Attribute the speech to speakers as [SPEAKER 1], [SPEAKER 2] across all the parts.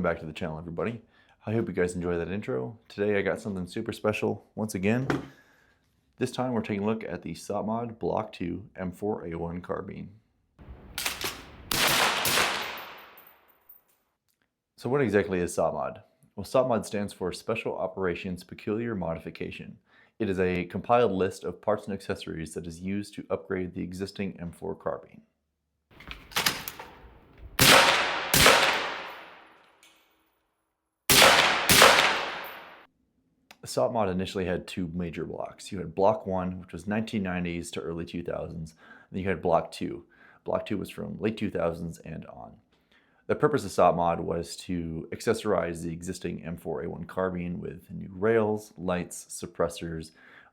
[SPEAKER 1] back to the channel, everybody. I hope you guys enjoy that intro. Today I got something super special once again. This time we're taking a look at the SOPMOD Block 2 M4A1 carbine. So what exactly is SOPMOD? Well, SOPMOD stands for Special Operations Peculiar Modification. It is a compiled list of parts and accessories that is used to upgrade the existing M4 carbine. SOPMOD initially had two major blocks. You had Block 1, which was 1990s to early 2000s, and then you had Block 2. Block 2 was from late 2000s and on. The purpose of SOPMOD was to accessorize the existing M4A1 carbine with new rails, lights, suppressors,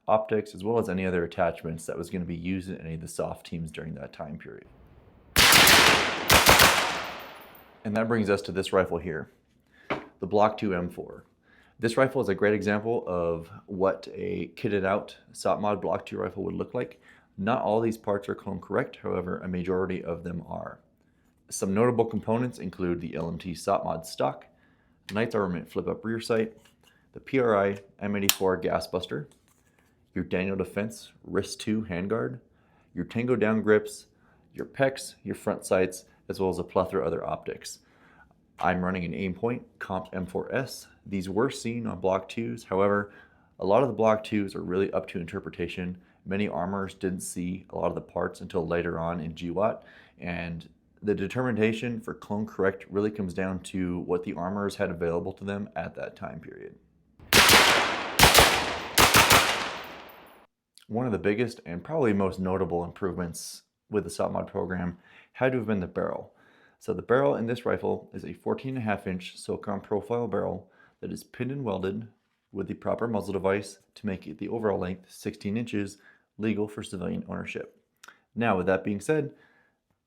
[SPEAKER 1] optics, as well as any other attachments that was going to be used in any of the SOF teams during that time period. And that brings us to this rifle here, the Block 2 M4. This rifle is a great example of what a kitted out SOPMOD Block 2 rifle would look like. Not all these parts are clone correct, however, a majority of them are. Some notable components include the LMT SOPMOD stock, Knight's Armament flip-up rear sight, the PRI M84 gas buster, your Daniel Defense wrist 2 handguard, your Tango down grips, your PEX, your front sights, as well as a plethora of other optics. I'm running an Aimpoint Comp M4S. These were seen on Block 2s. However, a lot of the Block 2s are really up to interpretation. Many armors didn't see a lot of the parts until later on in GWAT, and the determination for clone correct really comes down to what the armorers had available to them at that time period. One of the biggest and probably most notable improvements with the SOPMOD program had to have been the barrel. So the barrel in this rifle is a 14.5-inch SOCOM profile barrel that is pinned and welded with the proper muzzle device to make it the overall length 16 inches, legal for civilian ownership. Now, with that being said,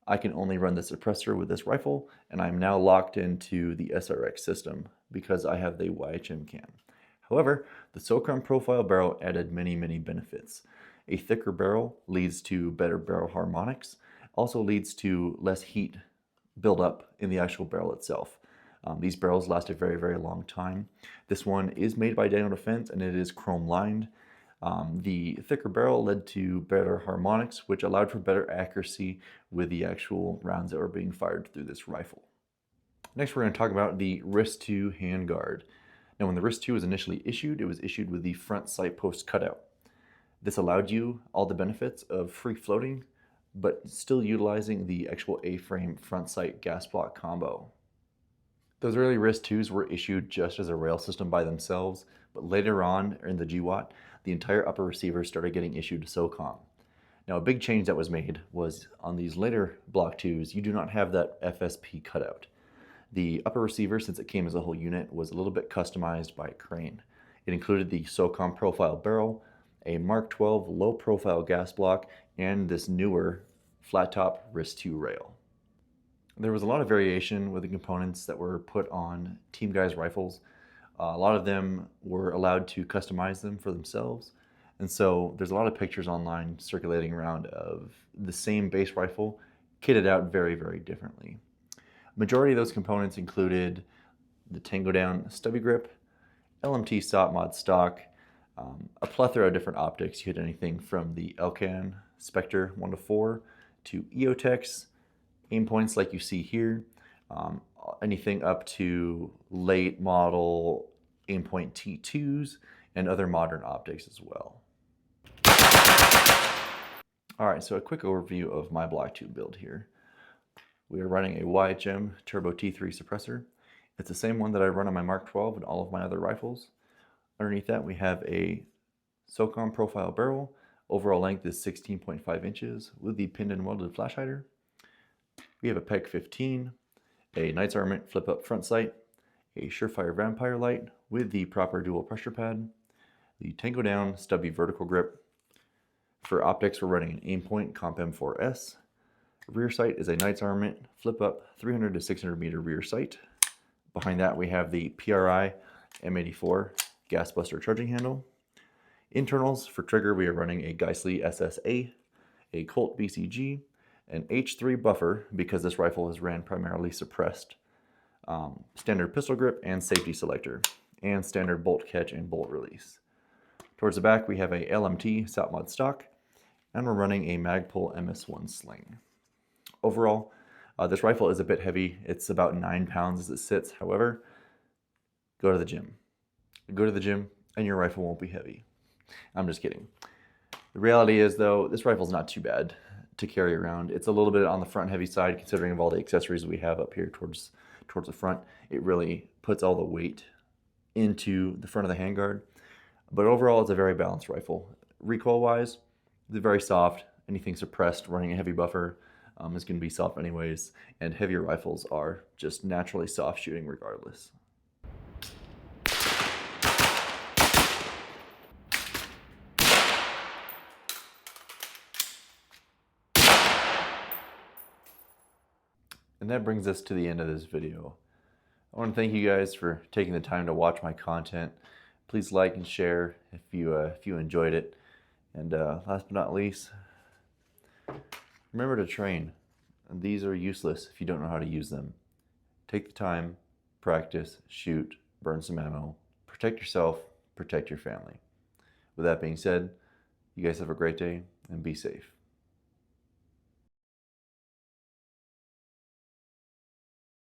[SPEAKER 1] I can only run the suppressor with this rifle, and I'm now locked into the SRX system because I have the YHM cam. However, the SOCOM profile barrel added many benefits. A thicker barrel leads to better barrel harmonics, also leads to less heat build up in the actual barrel itself. These barrels last a very long time. This one is made by Daniel Defense and it is chrome lined. The thicker barrel led to better harmonics, which allowed for better accuracy with the actual rounds that were being fired through this rifle. Next, we're going to talk about the wrist 2 handguard. Now, when the wrist 2 was initially issued, it was issued with the front sight post cutout. This allowed you all the benefits of free floating, but still utilizing the actual A-frame front sight gas block combo. Those early wrist 2s were issued just as a rail system by themselves, but later on in the GWAT, the entire upper receiver started getting issued to SOCOM. Now, a big change that was made was on these later Block 2s, you do not have that FSP cutout. The upper receiver, since it came as a whole unit, was a little bit customized by Crane. It included the SOCOM profile barrel, a Mark 12 low profile gas block, and this newer flat top wrist 2 rail. There was a lot of variation with the components that were put on Team Guys rifles. A lot of them were allowed to customize them for themselves. And so there's a lot of pictures online circulating around of the same base rifle kitted out very differently. Majority of those components included the Tango down stubby grip, LMT SOPMOD stock, a plethora of different optics. You had anything from the Elcan Spectre 1-4 to EOTechs, Aimpoints like you see here, anything up to late model Aimpoint T2s and other modern optics as well. Alright, so a quick overview of my Block 2 build here. We are running a YHM Turbo T3 suppressor. It's the same one that I run on my Mark 12 and all of my other rifles. Underneath that we have a SOCOM profile barrel. Overall length is 16.5 inches with the pinned and welded flash hider. We have a PEG 15, a Knight's Armament flip-up front sight, a Surefire Vampire light with the proper dual pressure pad, the Tango down stubby vertical grip. For optics, we're running an Aimpoint Comp M4S. Rear sight is a Knight's Armament flip-up 300 to 600 meter rear sight. Behind that, we have the PRI M84 gas buster charging handle. Internals, for trigger, we are running a Geissele SSA, a Colt BCG, an H3 buffer because this rifle is ran primarily suppressed, standard pistol grip and safety selector, and standard bolt catch and bolt release. Towards the back we have a LMT SOPMOD stock, and we're running a Magpul MS1 sling. Overall, this rifle is a bit heavy. It's about 9 pounds as it sits. However, go to the gym. Go to the gym and your rifle won't be heavy. I'm just kidding. The reality is though, this rifle's not too bad to carry around. It's a little bit on the front heavy side considering of all the accessories we have up here towards the front. It really puts all the weight into the front of the handguard. But overall, it's a very balanced rifle. Recoil-wise, it's very soft. Anything suppressed running a heavy buffer is going to be soft anyways, and heavier rifles are just naturally soft shooting regardless. And that brings us to the end of this video. I want to thank you guys for taking the time to watch my content. Please like and share if you enjoyed it. And last but not least, remember to train. And these are useless if you don't know how to use them. Take the time, practice, shoot, burn some ammo, protect yourself, protect your family. With that being said, you guys have a great day and be safe.